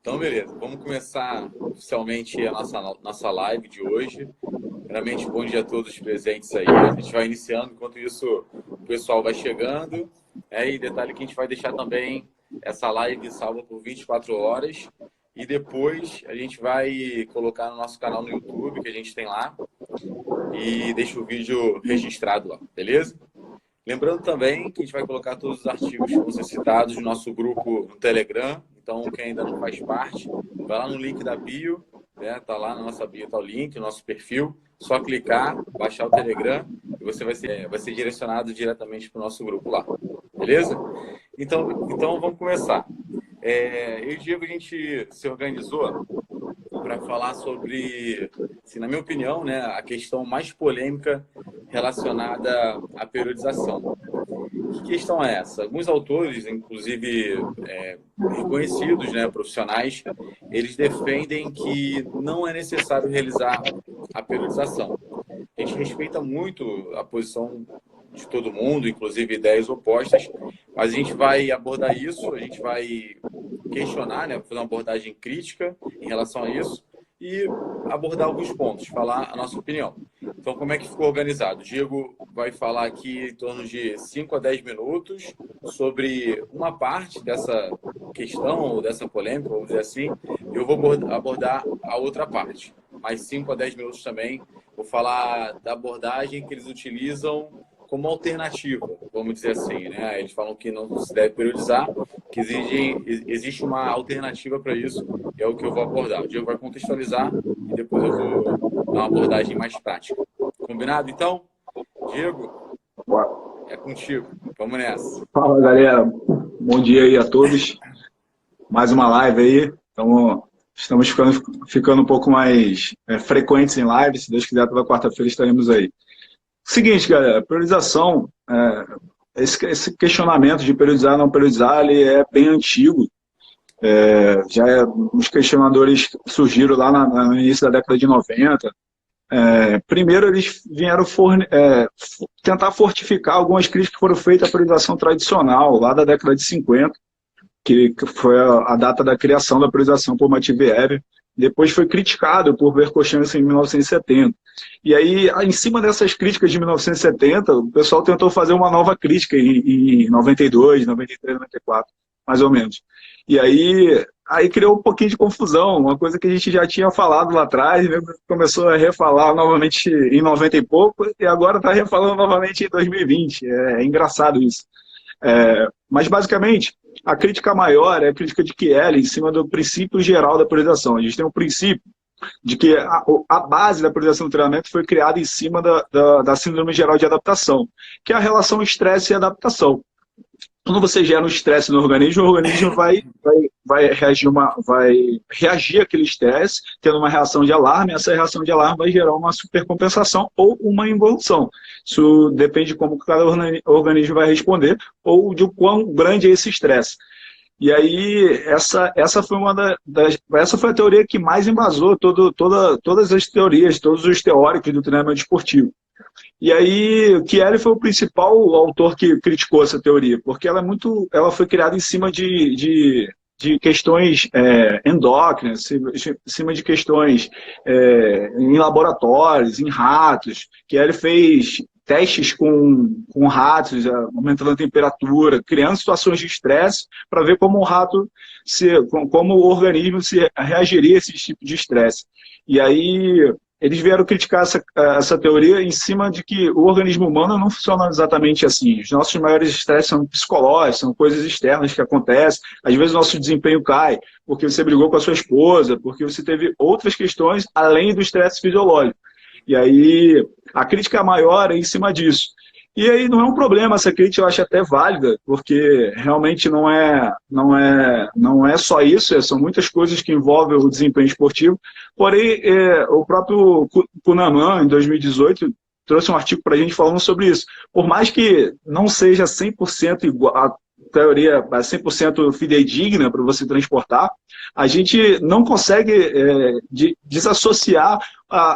Então, beleza. Vamos começar oficialmente a nossa live de hoje. Primeiramente, bom dia a todos presentes aí. A gente vai iniciando, enquanto isso o pessoal vai chegando. E detalhe que a gente vai deixar também essa live salva por 24 horas. E depois a gente vai colocar no nosso canal no YouTube, que a gente tem lá. E deixa o vídeo registrado lá, beleza? Lembrando também que a gente vai colocar todos os artigos que vão ser citados no nosso grupo no Telegram. Então, quem ainda não faz parte, vai lá no link da bio, né? Tá lá na nossa bio, tá o link, o nosso perfil. Só clicar, baixar o Telegram e você vai ser direcionado diretamente para o nosso grupo lá. Beleza? Então vamos começar. Eu e o Diego, a gente se organizou para falar sobre, assim, na minha opinião, né, a questão mais polêmica relacionada à periodização. Que questão é essa? Alguns autores, inclusive reconhecidos, né, profissionais, eles defendem que não é necessário realizar a periodização. A gente respeita muito a posição de todo mundo, inclusive ideias opostas, mas a gente vai abordar isso, a gente vai questionar, né, fazer uma abordagem crítica em relação a isso e abordar alguns pontos, falar a nossa opinião. Então, como é que ficou organizado? O Diego vai falar aqui em torno de 5 a 10 minutos sobre uma parte dessa questão, ou dessa polêmica, vamos dizer assim, e eu vou abordar a outra parte. Mais 5 a 10 minutos também, vou falar da abordagem que eles utilizam como alternativa, vamos dizer assim, né? Eles falam que não se deve periodizar, que existe uma alternativa para isso, e é o que eu vou abordar. O Diego vai contextualizar e depois eu vou dar uma abordagem mais prática. Combinado, então? Diego, é contigo. Vamos nessa. Fala, galera. Bom dia aí a todos. Mais uma live aí. Então, estamos ficando um pouco mais frequentes em live. Se Deus quiser, toda quarta-feira estaremos aí. Seguinte, galera, priorização, esse questionamento de periodizar ou não periodizar, ele é bem antigo. Os questionadores surgiram lá no início da década de 90. Primeiro, eles vieram tentar fortificar algumas críticas que foram feitas à periodização tradicional, lá da década de 50, que foi a data da criação da periodização por Matveev. Depois foi criticado por Verkhoshansky em 1970. E aí, em cima dessas críticas de 1970, o pessoal tentou fazer uma nova crítica em 92, 93, 94, mais ou menos. E aí criou um pouquinho de confusão, uma coisa que a gente já tinha falado lá atrás, né? Começou a refalar novamente em 90 e pouco, e agora está refalando novamente em 2020. É engraçado isso. Mas, basicamente, a crítica maior é a crítica de Kiely em cima do princípio geral da priorização. A gente tem um princípio de que a base da priorização do treinamento foi criada em cima da síndrome geral de adaptação, que é a relação estresse e adaptação. Quando você gera um estresse no organismo, o organismo vai reagir àquele estresse, tendo uma reação de alarme. Essa reação de alarme vai gerar uma supercompensação ou uma involução. Isso depende de como cada organismo vai responder ou de quão grande é esse estresse. E aí, essa foi a teoria que mais embasou todas as teorias, todos os teóricos do treinamento esportivo. E aí, o Kiely foi o principal autor que criticou essa teoria, porque ela foi criada em cima de questões endócrinas, em cima de questões em laboratórios, em ratos. Kiely fez testes com ratos, aumentando a temperatura, criando situações de estresse para ver como como o organismo reagiria a esse tipo de estresse. E aí eles vieram criticar essa teoria em cima de que o organismo humano não funciona exatamente assim. Os nossos maiores estresses são psicológicos, são coisas externas que acontecem. Às vezes o nosso desempenho cai porque você brigou com a sua esposa, porque você teve outras questões além do estresse fisiológico. E aí a crítica maior é em cima disso. E aí não é um problema, essa crítica eu acho até válida, porque realmente não é só isso, são muitas coisas que envolvem o desempenho esportivo. Porém, o próprio Kuhneman, em 2018, trouxe um artigo para a gente falando sobre isso. Por mais que não seja 100% igual, teoria 100% fidedigna para você transportar, a gente não consegue desassociar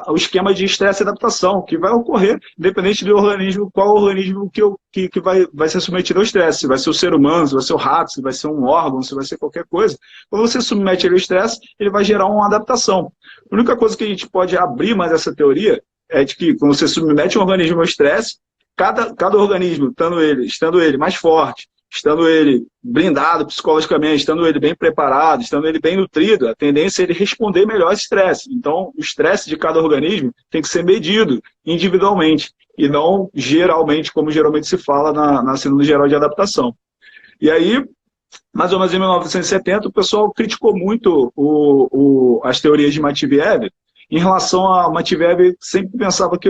o esquema de estresse e adaptação, que vai ocorrer, independente do organismo, qual organismo que vai ser submetido ao estresse. Se vai ser o ser humano, se vai ser o rato, se vai ser um órgão, se vai ser qualquer coisa. Quando você submete ele ao estresse, ele vai gerar uma adaptação. A única coisa que a gente pode abrir mais essa teoria é de que, quando você submete um organismo ao estresse, cada organismo, estando ele mais forte, estando ele blindado psicologicamente, estando ele bem preparado, estando ele bem nutrido, a tendência é ele responder melhor esse estresse. Então, o estresse de cada organismo tem que ser medido individualmente e não geralmente, como geralmente se fala na Síndrome Geral de Adaptação. E aí, mais ou menos em 1970, o pessoal criticou muito as teorias de Matveev. Em relação a Matveev, sempre pensava que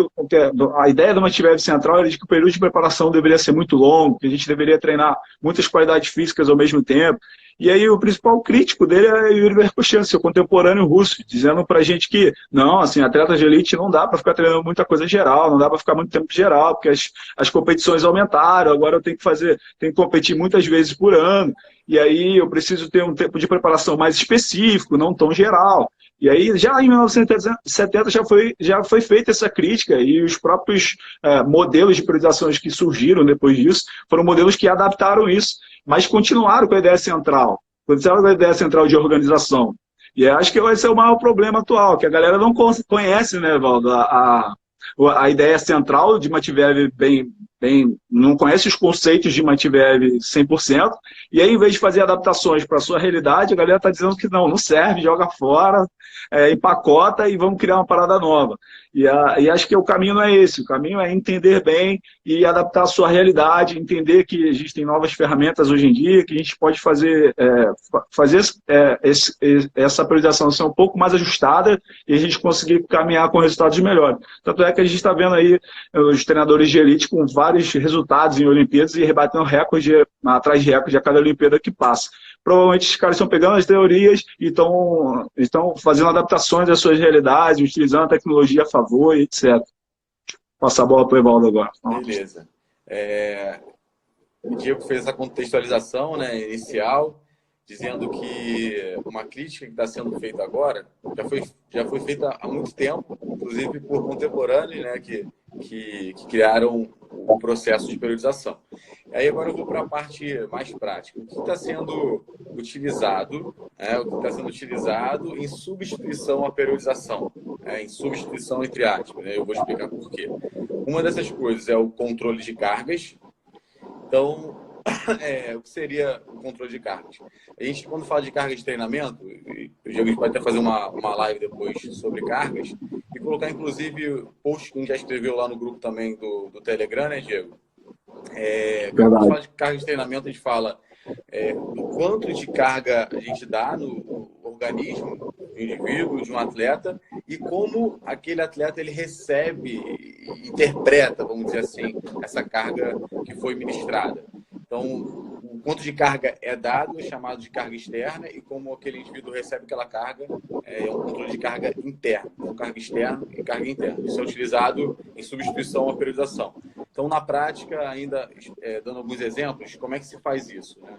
a ideia do Matveev central era de que o período de preparação deveria ser muito longo, que a gente deveria treinar muitas qualidades físicas ao mesmo tempo. E aí o principal crítico dele é Yuri Verkhoshansky, seu contemporâneo russo, dizendo pra gente que, não, assim, atletas de elite não dá para ficar treinando muita coisa geral, não dá para ficar muito tempo geral, porque as competições aumentaram, agora eu tenho que competir muitas vezes por ano, e aí eu preciso ter um tempo de preparação mais específico, não tão geral. E aí, já em 1970, já foi feita essa crítica, e os próprios modelos de periodizações que surgiram depois disso foram modelos que adaptaram isso, mas continuaram com a ideia central, de organização. E acho que esse é o maior problema atual, que a galera não conhece, né, Valdo, a ideia central de Matveev não conhece os conceitos de Matveev 100%, e aí, em vez de fazer adaptações para a sua realidade, a galera está dizendo que não serve, joga fora, empacota e vamos criar uma parada nova. E acho que o caminho não é esse, o caminho é entender bem e adaptar a sua realidade, entender que existem novas ferramentas hoje em dia, que a gente pode fazer essa priorização ser um pouco mais ajustada e a gente conseguir caminhar com resultados melhores. Tanto é que a gente está vendo aí os treinadores de elite com vários resultados em Olimpíadas e rebatendo recorde atrás de recorde a cada Olimpíada que passa. Provavelmente os caras estão pegando as teorias e estão fazendo adaptações às suas realidades, utilizando a tecnologia a favor, etc. Passar a bola para o Evaldo agora. Beleza. O Diego fez essa contextualização, né, inicial, dizendo que uma crítica que está sendo feita agora já foi feita há muito tempo, inclusive por contemporâneos, né, que criaram o processo de periodização. Aí agora eu vou para a parte mais prática. O que está sendo utilizado, em substituição à periodização, em substituição entre aspas, né? Eu vou explicar por quê. Uma dessas coisas é o controle de cargas. Então, o que seria o controle de cargas? A gente, quando fala de cargas de treinamento, a gente pode até fazer uma live depois sobre cargas e colocar, inclusive, post que a gente já escreveu lá no grupo também do Telegram, né, Diego? Quando a gente fala de carga de treinamento, a gente fala do quanto de carga a gente dá no organismo do indivíduo, de um atleta, e como aquele atleta ele recebe, interpreta, vamos dizer assim, essa carga que foi ministrada. Então, o quanto de carga é dado é chamado de carga externa, e como aquele indivíduo recebe aquela carga é um controle de carga interna. Então, carga externa e carga interna. Isso é utilizado em substituição à periodização. Então, na prática, ainda dando alguns exemplos, como é que se faz isso, né?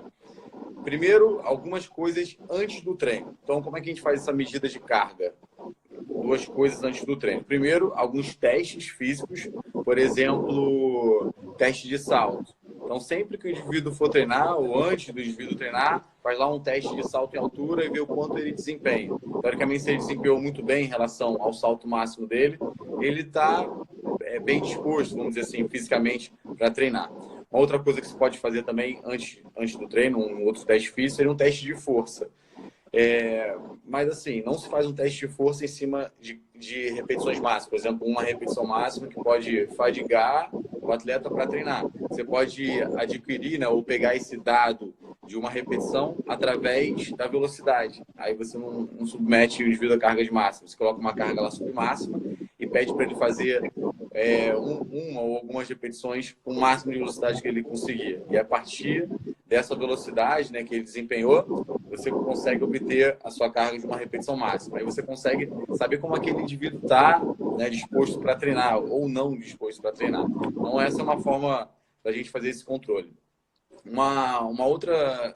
Primeiro, algumas coisas antes do treino. Então, como é que a gente faz essa medida de carga? Duas coisas antes do treino. Primeiro, alguns testes físicos, por exemplo, teste de salto. Então, sempre que o indivíduo for treinar, ou antes do indivíduo treinar, faz lá um teste de salto em altura e vê o quanto ele desempenha. Teoricamente, se ele desempenhou muito bem em relação ao salto máximo dele, ele está bem disposto, vamos dizer assim, fisicamente, para treinar. Uma outra coisa que você pode fazer também antes do treino, um outro teste físico, seria um teste de força. Mas assim, não se faz um teste de força em cima de repetições máximas. Por exemplo, uma repetição máxima que pode fadigar o atleta para treinar. Você pode adquirir, né, ou pegar esse dado de uma repetição através da velocidade. Aí você não submete o indivíduo a cargas máximas. Você coloca uma carga lá submáxima e pede para ele fazer uma ou algumas repetições com o máximo de velocidade que ele conseguir. E a partir dessa velocidade, né, que ele desempenhou, você consegue obter a sua carga de uma repetição máxima. Aí você consegue saber como aquele indivíduo está, né, disposto para treinar ou não disposto para treinar. Então, essa é uma forma da gente fazer esse controle. Uma outra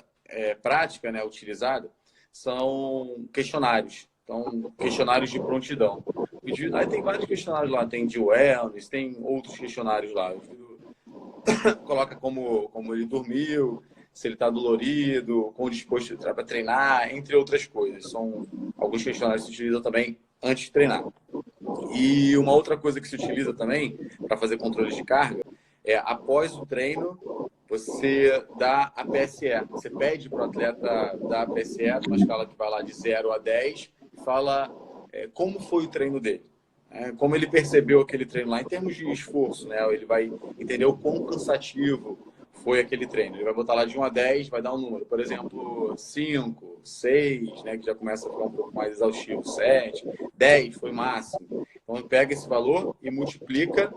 prática, né, utilizada são questionários. Então, questionários de prontidão. Aí tem vários questionários lá, tem de wellness, tem outros questionários lá. Coloca como ele dormiu, se ele está dolorido, quão disposto ele está para treinar, entre outras coisas. São alguns questionários que se utilizam também antes de treinar. E uma outra coisa que se utiliza também para fazer controle de carga é após o treino você dá a PSE. Você pede para o atleta dar a PSE, numa escala que vai lá de 0 a 10, e fala como foi o treino dele. Como ele percebeu aquele treino lá em termos de esforço, né? Ele vai entender o quão cansativo foi aquele treino. Ele vai botar lá de 1 a 10, vai dar um número. Por exemplo, 5, 6, né? Que já começa a ficar um pouco mais exaustivo. 7, 10 foi máximo. Então, pega esse valor e multiplica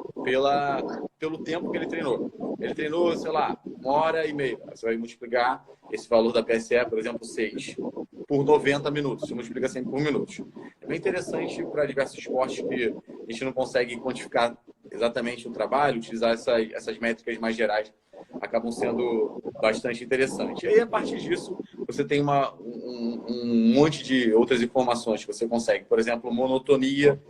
pelo tempo que ele treinou. Ele treinou, sei lá, 1h30. Você vai multiplicar esse valor da PSE, por exemplo, 6, por 90 minutos. Você multiplica sempre por minutos. É bem interessante para diversos esportes que a gente não consegue quantificar exatamente o trabalho, utilizar essas métricas mais gerais acabam sendo bastante interessantes. E aí, a partir disso, você tem um monte de outras informações que você consegue. Por exemplo, monotonia,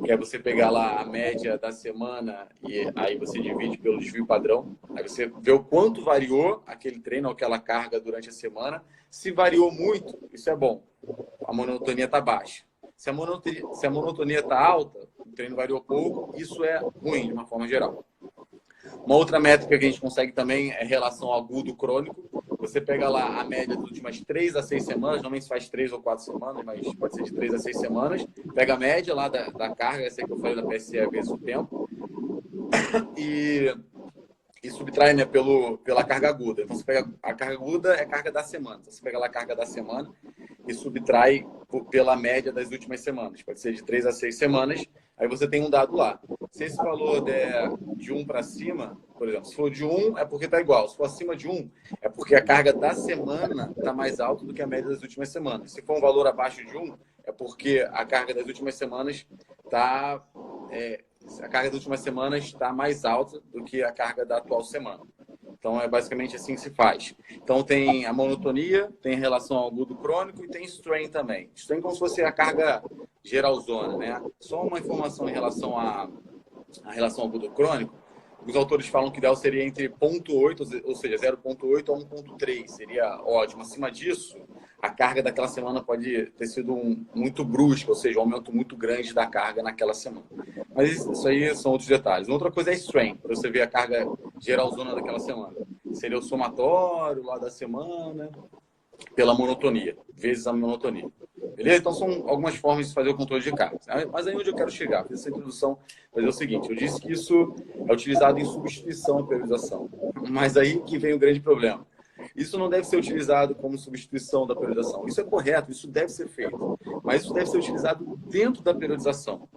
que é você pegar lá a média da semana e aí você divide pelo desvio padrão. Aí você vê o quanto variou aquele treino, aquela carga durante a semana. Se variou muito, isso é bom. A monotonia está baixa. Se a monotonia está alta, o treino variou pouco, isso é ruim, de uma forma geral. Uma outra métrica que a gente consegue também é relação agudo-crônico. Você pega lá a média das últimas 3 a 6 semanas, normalmente se faz 3 ou 4 semanas, mas pode ser de 3 a 6 semanas. Pega a média lá da carga, essa que eu falei da PSE vezes o tempo, e subtrai, né, pela carga aguda. Então você pega a carga aguda é a carga da semana. Então você pega lá a carga da semana e subtrai pela média das últimas semanas. Pode ser de 3 a 6 semanas. Aí você tem um dado lá. Se esse valor der de 1 para cima, por exemplo, se for de 1 é porque está igual. Se for acima de 1, é porque a carga da semana está mais alta do que a média das últimas semanas. Se for um valor abaixo de 1, é porque a carga das últimas semanas está... a carga das últimas semanas está mais alta do que a carga da atual semana. Então, é basicamente assim que se faz. Então, tem a monotonia, tem relação ao agudo crônico e tem strain também. Strain como se fosse a carga geralzona, né? Só uma informação em relação à relação ao agudo crônico. Os autores falam que o ideal seria entre 0,8, ou seja, 0,8 a 1,3. Seria ótimo. Acima disso, a carga daquela semana pode ter sido muito brusca, ou seja, um aumento muito grande da carga naquela semana. Mas isso aí são outros detalhes. Uma outra coisa é strain, para você ver a carga geralzona daquela semana. Seria o somatório lá da semana, pela monotonia, vezes a monotonia. Beleza? Então, são algumas formas de fazer o controle de carga. Mas aí onde eu quero chegar, fiz essa introdução, fazer o seguinte, eu disse que isso é utilizado em substituição à periodização. Mas aí que vem o grande problema. Isso não deve ser utilizado como substituição da periodização. Isso é correto, isso deve ser feito. Mas isso deve ser utilizado dentro da periodização.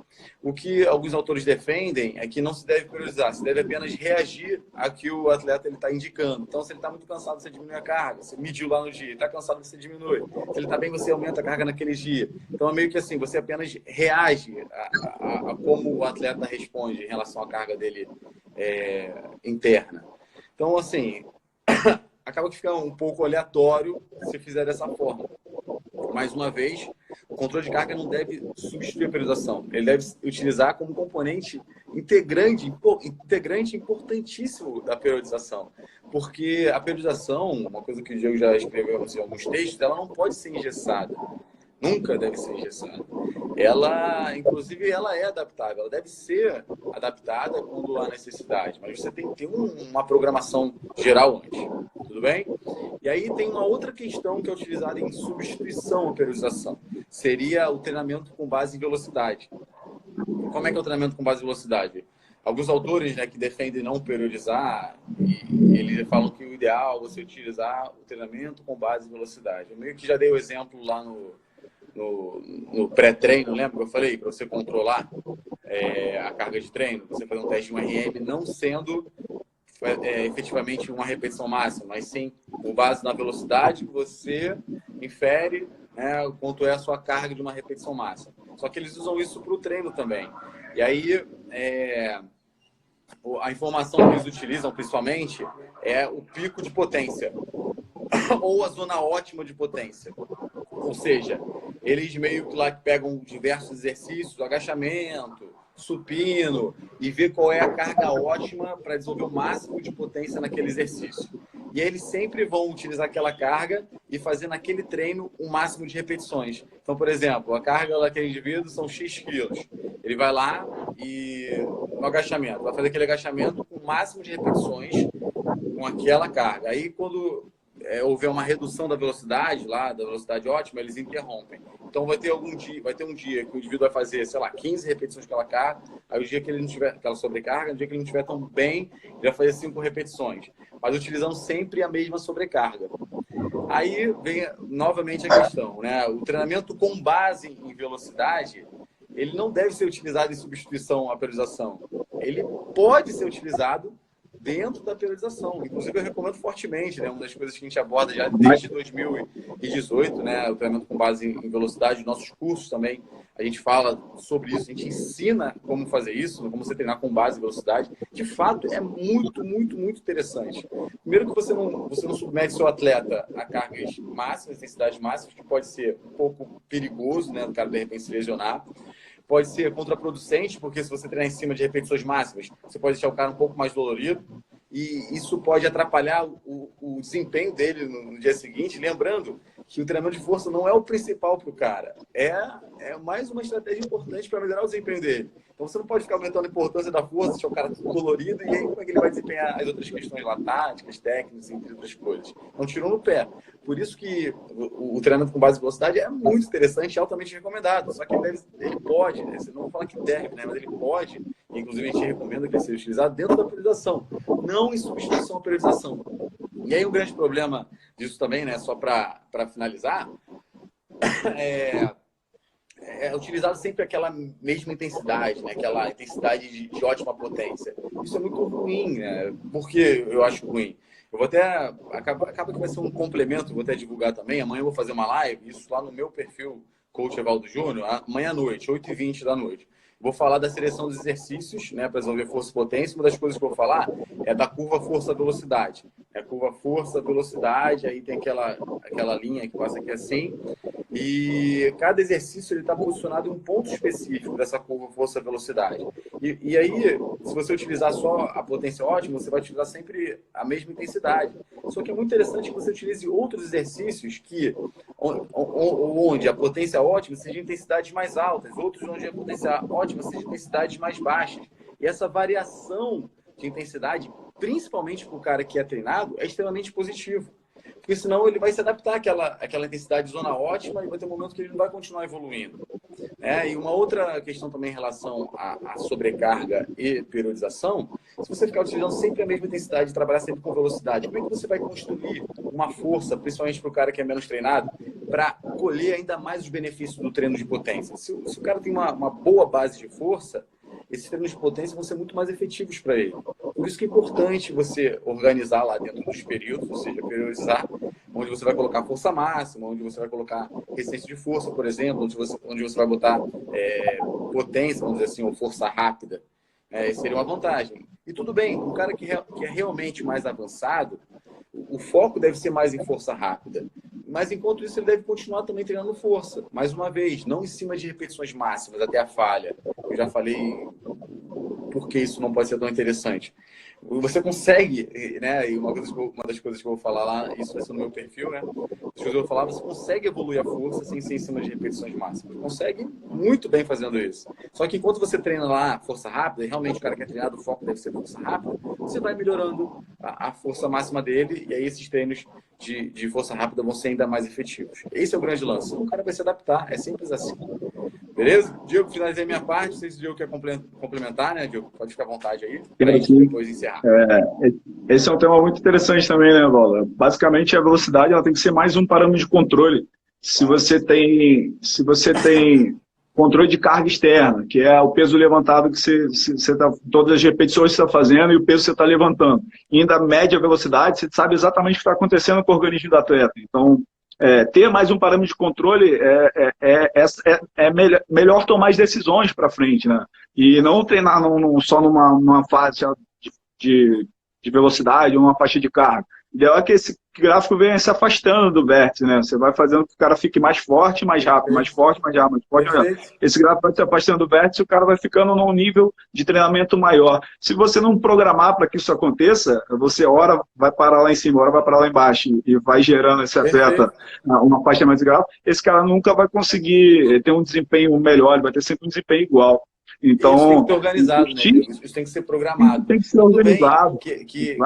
O que alguns autores defendem é que não se deve periodizar, se deve apenas reagir a que o atleta está indicando. Então, se ele está muito cansado, você diminui a carga. Você mediu lá no dia. Está cansado, você diminui. Se ele está bem, você aumenta a carga naquele dia. Então, é meio que assim, você apenas reage a como o atleta responde em relação à carga dele interna. Então, assim... acaba que fica um pouco aleatório se fizer dessa forma. Mais uma vez, o controle de carga não deve substituir a periodização. Ele deve utilizar como componente integrante importantíssimo da periodização. Porque a periodização, uma coisa que o Diego já escreveu em alguns textos, ela não pode ser engessada. Nunca deve ser engessada. Ela, inclusive, ela é adaptável. Ela deve ser adaptada quando há necessidade. Mas você tem que ter uma programação geral antes. Tudo bem? E aí tem uma outra questão que é utilizada em substituição à periodização. Seria o treinamento com base em velocidade. Como é que é o treinamento com base em velocidade? Alguns autores, né, que defendem não periodizar, eles falam que o ideal é você utilizar o treinamento com base em velocidade. Eu meio que já dei o exemplo lá no pré-treino, lembra que eu falei? Para você controlar a carga de treino, você fazer um teste de um RM não sendo efetivamente uma repetição máxima, mas sim com base na velocidade que você infere, né, quanto é a sua carga de uma repetição máxima. Só que eles usam isso para o treino também. E aí, a informação que eles utilizam, principalmente, é o pico de potência ou a zona ótima de potência. Ou seja, eles meio que lá pegam diversos exercícios, agachamento, supino, e vê qual é a carga ótima para desenvolver o máximo de potência naquele exercício. E aí eles sempre vão utilizar aquela carga e fazer naquele treino o máximo de repetições. Então, por exemplo, a carga daquele indivíduo são X quilos. Ele vai lá e no agachamento, vai fazer aquele agachamento com o máximo de repetições com aquela carga. Aí, quando houver uma redução da velocidade, da velocidade ótima, eles interrompem. Então, vai ter um dia que o indivíduo vai fazer, sei lá, 15 repetições com aquela carga, aí o dia que ele não tiver aquela sobrecarga, no dia que ele não estiver tão bem, ele vai fazer 5 repetições, mas utilizando sempre a mesma sobrecarga. Aí vem novamente a questão, né? O treinamento com base em velocidade, ele não deve ser utilizado em substituição à periodização. Ele pode ser utilizado dentro da periodização. Inclusive, eu recomendo fortemente, né? Uma das coisas que a gente aborda já desde 2018, né? O treinamento com base em velocidade, nossos cursos também, a gente fala sobre isso, a gente ensina como fazer isso, como você treinar com base em velocidade. De fato, é muito, muito, muito interessante. Primeiro que você não submete seu atleta a cargas máximas, intensidades máximas, que pode ser um pouco perigoso, né? O cara, de repente, se lesionar. Pode ser contraproducente, porque se você treinar em cima de repetições máximas, você pode deixar o cara um pouco mais dolorido e isso pode atrapalhar o desempenho dele no dia seguinte. Lembrando que o treinamento de força não é o principal para o cara, é mais uma estratégia importante para melhorar o desempenho dele. Então você não pode ficar aumentando a importância da força, deixar o cara tudo dolorido, e aí como é que ele vai desempenhar as outras questões lá, táticas, técnicas, entre outras coisas. Então tirou no pé. Por isso que o treinamento com base em velocidade é muito interessante e altamente recomendado. Só que ele pode, né? Você não fala que deve, né? Mas ele pode, e inclusive a gente recomenda que ele seja utilizado dentro da periodização, não em substituição à periodização. E aí o grande problema disso também, né? Só para finalizar, é utilizado sempre aquela mesma intensidade, né? Aquela intensidade de ótima potência. Isso é muito ruim, né? Por que eu acho ruim? Eu vou até... Acaba que vai ser um complemento, vou até divulgar também. Amanhã eu vou fazer uma live, isso lá no meu perfil, Coach Evaldo Júnior, amanhã à noite, 8h20 da noite. Vou falar da seleção dos exercícios, né, para desenvolver força e potência. Uma das coisas que eu vou falar é da curva força-velocidade. É a curva força-velocidade, aí tem aquela linha que passa aqui assim. E cada exercício está posicionado em um ponto específico dessa curva força-velocidade. E aí, se você utilizar só a potência ótima, você vai utilizar sempre a mesma intensidade. Só que é muito interessante que você utilize outros exercícios onde a potência ótima seja intensidades mais altas, outros onde a potência ótima seja intensidades mais baixas. E essa variação de intensidade, principalmente para o cara que é treinado, é extremamente positivo. Porque senão ele vai se adaptar àquela intensidade de zona ótima e vai ter um momento que ele não vai continuar evoluindo. E uma outra questão também em relação à sobrecarga e periodização, se você ficar utilizando sempre a mesma intensidade e trabalhar sempre com velocidade, como é que você vai construir uma força, principalmente para o cara que é menos treinado, para colher ainda mais os benefícios do treino de potência? Se o cara tem uma boa base de força, esses treinos de potência vão ser muito mais efetivos para ele. Por isso que é importante você organizar lá dentro dos períodos, ou seja, priorizar onde você vai colocar força máxima, onde você vai colocar resistência de força, por exemplo, onde você vai botar potência, vamos dizer assim, ou força rápida. Isso seria uma vantagem. E tudo bem, um cara que é realmente mais avançado, o foco deve ser mais em força rápida. Mas enquanto isso, ele deve continuar também treinando força. Mais uma vez, não em cima de repetições máximas até a falha. Eu já falei por que isso não pode ser tão interessante. Você consegue, né? E uma das coisas que eu vou falar lá, isso vai ser no meu perfil, né? As coisas que eu vou falar, você consegue evoluir a força sem ser em cima de repetições máximas. Consegue muito bem fazendo isso. Só que enquanto você treina lá força rápida, e realmente o cara que é treinado, o foco deve ser força rápida, você vai melhorando a força máxima dele, e aí esses treinos de força rápida vão ser ainda mais efetivos. Esse é o grande lance. O cara vai se adaptar, é simples assim. Beleza? Diego, finalizei a minha parte. Não sei se o Diego quer complementar, né, Diego? Pode ficar à vontade aí, para a gente depois encerrar. Esse é um tema muito interessante também, né, Bola? Basicamente, a velocidade ela tem que ser mais um parâmetro de controle. Se você tem controle de carga externa, que é o peso levantado que você tá, todas as repetições que você está fazendo e o peso que você está levantando, e ainda mede a velocidade, você sabe exatamente o que está acontecendo com o organismo do atleta. Então, ter mais um parâmetro de controle melhor tomar as decisões para frente, né? E não treinar só numa faixa de, de velocidade ou uma faixa de carga. O ideal é que esse gráfico venha se afastando do vértice, né? Você vai fazendo que o cara fique mais forte, mais rápido, mais forte, mais rápido, mais forte, mais rápido. Esse gráfico vai se afastando do vértice e o cara vai ficando num nível de treinamento maior. Se você não programar para que isso aconteça, você hora vai parar lá em cima, hora vai parar lá embaixo e vai gerando esse atleta uma faixa mais grave, esse cara nunca vai conseguir ter um desempenho melhor, ele vai ter sempre um desempenho igual. Então, isso tem que ser organizado, né? Isso tem que ser programado. Tem que ser organizado. Que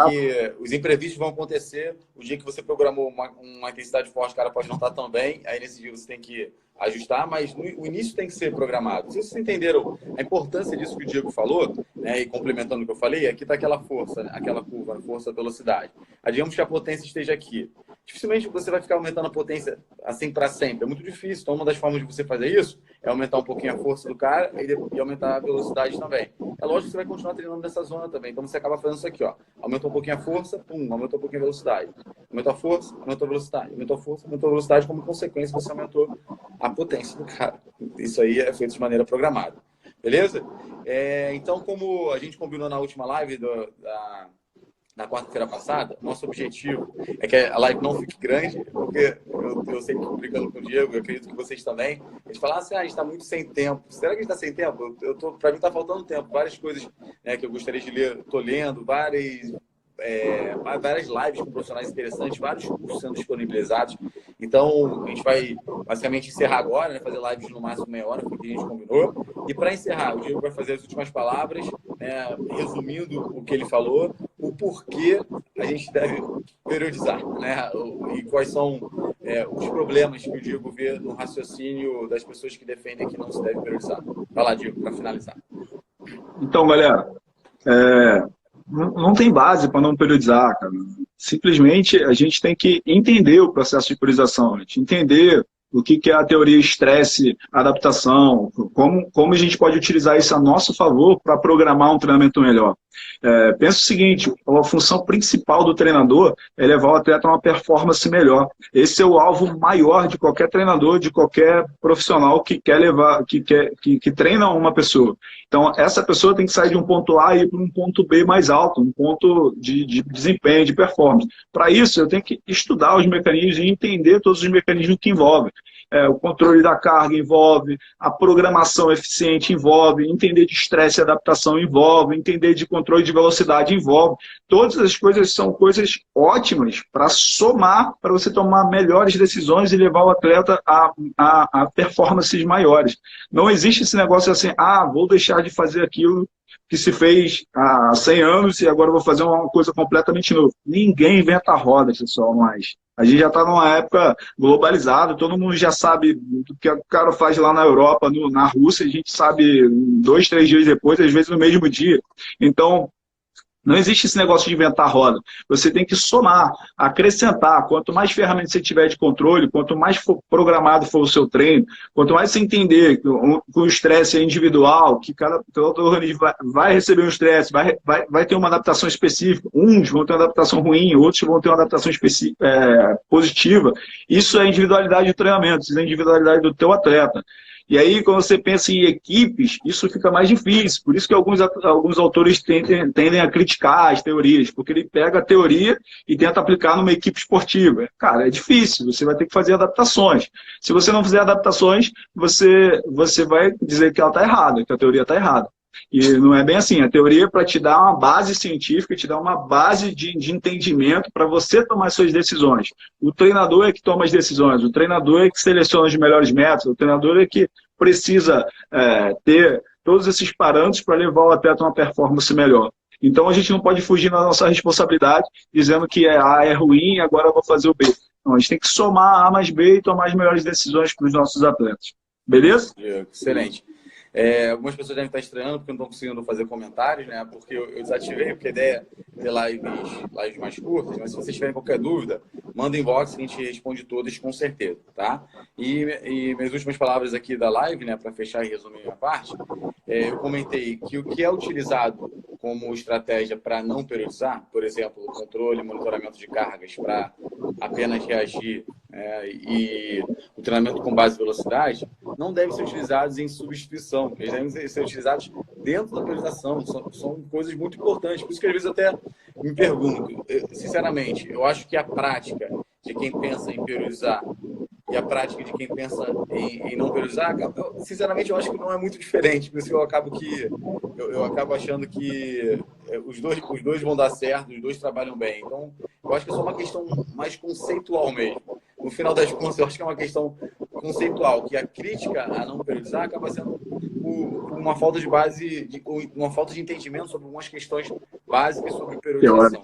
os imprevistos vão acontecer. O dia que você programou uma intensidade forte, o cara pode não estar tão bem, aí nesse dia você tem que ajustar, mas o início tem que ser programado. Se vocês entenderam a importância disso que o Diego falou, né, e complementando o que eu falei, aqui está aquela força, né, aquela curva, força-velocidade. Digamos que a potência esteja aqui. Dificilmente você vai ficar aumentando a potência assim para sempre. É muito difícil. Então, uma das formas de você fazer isso é aumentar um pouquinho a força do cara e aumentar a velocidade também. É lógico que você vai continuar treinando nessa zona também. Então, você acaba fazendo isso aqui, ó. Aumenta um pouquinho a força, aumentou um pouquinho a velocidade. Aumentou a força, aumentou a velocidade. Aumentou a força, aumentou a velocidade. Como consequência, você aumentou a potência do cara. Isso aí é feito de maneira programada. Beleza? Então, como a gente combinou na última live na quarta-feira passada, nosso objetivo é que a live não fique grande, porque eu sempre fico brincando com o Diego, eu acredito que vocês também. A gente fala assim, a gente está muito sem tempo. Será que a gente está sem tempo? Para mim está faltando tempo. Várias coisas, né, que eu gostaria de ler, estou lendo, várias lives com profissionais interessantes, vários cursos sendo disponibilizados. Então, a gente vai basicamente encerrar agora, né, fazer lives no máximo meia hora, porque a gente combinou. E para encerrar, o Diego vai fazer as últimas palavras, né, resumindo o que ele falou, o porquê a gente deve periodizar, né, e quais são os problemas que o Diego vê no raciocínio das pessoas que defendem que não se deve periodizar. Vai lá, Diego, para finalizar. Então, galera, não tem base para não periodizar, cara. Simplesmente a gente tem que entender o processo de periodização, a gente entender o que é a teoria estresse-adaptação, como a gente pode utilizar isso a nosso favor para programar um treinamento melhor. Pensa o seguinte, a função principal do treinador é levar o atleta a uma performance melhor. Esse é o alvo maior de qualquer treinador, de qualquer profissional que quer levar, que treina uma pessoa. Então, essa pessoa tem que sair de um ponto A e ir para um ponto B mais alto, um ponto de desempenho, de performance. Para isso, eu tenho que estudar os mecanismos e entender todos os mecanismos que envolvem. O controle da carga envolve, a programação eficiente envolve, entender de estresse e adaptação envolve, entender de controle de velocidade envolve. Todas as coisas são coisas ótimas para somar, para você tomar melhores decisões e levar o atleta a performances maiores. Não existe esse negócio assim, vou deixar de fazer aquilo que se fez há 100 anos e agora vou fazer uma coisa completamente nova. Ninguém inventa a roda, pessoal, mais. A gente já está numa época globalizada, todo mundo já sabe do que o cara faz lá na Europa, na Rússia, a gente sabe 2, 3 dias depois, às vezes no mesmo dia. Então, não existe esse negócio de inventar roda. Você tem que somar, acrescentar. Quanto mais ferramentas você tiver de controle, quanto mais programado for o seu treino, quanto mais você entender que o estresse é individual, que todo organismo vai receber um estresse, vai ter uma adaptação específica. Uns vão ter uma adaptação ruim, outros vão ter uma adaptação positiva. Isso é individualidade do treinamento, isso é individualidade do teu atleta. E aí, quando você pensa em equipes, isso fica mais difícil. Por isso que alguns autores tendem a criticar as teorias, porque ele pega a teoria e tenta aplicar numa equipe esportiva. Cara, é difícil, você vai ter que fazer adaptações. Se você não fizer adaptações, você vai dizer que ela está errada, que a teoria está errada. E não é bem assim. A teoria é para te dar uma base científica, te dar uma base de entendimento para você tomar suas decisões. O treinador é que toma as decisões, o treinador é que seleciona os melhores métodos, o treinador é que precisa ter todos esses parâmetros para levar o atleta a uma performance melhor. Então a gente não pode fugir da nossa responsabilidade dizendo que A é ruim, agora eu vou fazer o B. Não, a gente tem que somar A mais B e tomar as melhores decisões para os nossos atletas. Beleza? Excelente. Algumas pessoas devem estar estranhando porque não estão conseguindo fazer comentários, né? Porque eu desativei, porque a ideia é ter lives mais curtas, mas se vocês tiverem qualquer dúvida, manda inbox que a gente responde todas com certeza, tá? E minhas últimas palavras aqui da live, né, para fechar e resumir a minha parte, eu comentei que o que é utilizado como estratégia para não periodizar, por exemplo, o controle e monitoramento de cargas para apenas reagir e o treinamento com base em velocidade não devem ser utilizados em substituição, eles devem ser utilizados dentro da periodização, são coisas muito importantes. Por isso que às vezes eu até me pergunto, sinceramente, eu acho que a prática de quem pensa em periodizar e a prática de quem pensa em não periodizar, sinceramente, eu acho que não é muito diferente. Por isso que eu acabo achando que os dois vão dar certo, os dois trabalham bem. Então, eu acho que é só uma questão mais conceitual mesmo. No final das contas, eu acho que é uma questão conceitual, que a crítica a não periodizar acaba sendo uma falta de base, uma falta de entendimento sobre algumas questões básicas sobre periodização.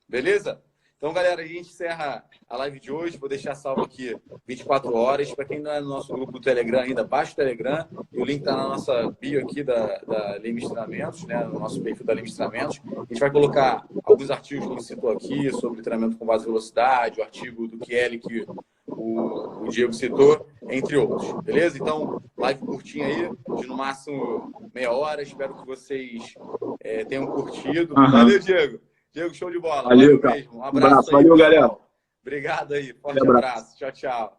Beleza? Então, galera, a gente encerra a live de hoje. Vou deixar salvo aqui 24 horas. Para quem não é no nosso grupo do Telegram ainda, baixa o Telegram. O link está na nossa bio aqui da Leme Treinamentos, né? No nosso perfil da Leme Treinamentos. A gente vai colocar alguns artigos que a gente citou aqui sobre treinamento com base em velocidade, o artigo do Kelly que o Diego citou, entre outros. Beleza? Então, live curtinha aí, de no máximo meia hora. Espero que vocês tenham curtido. Valeu, Diego! Diego, show de bola. Valeu, Valeu mesmo. Um abraço abraço aí, valeu, pessoal. galera. Obrigado aí. Forte abraço. Tchau, tchau.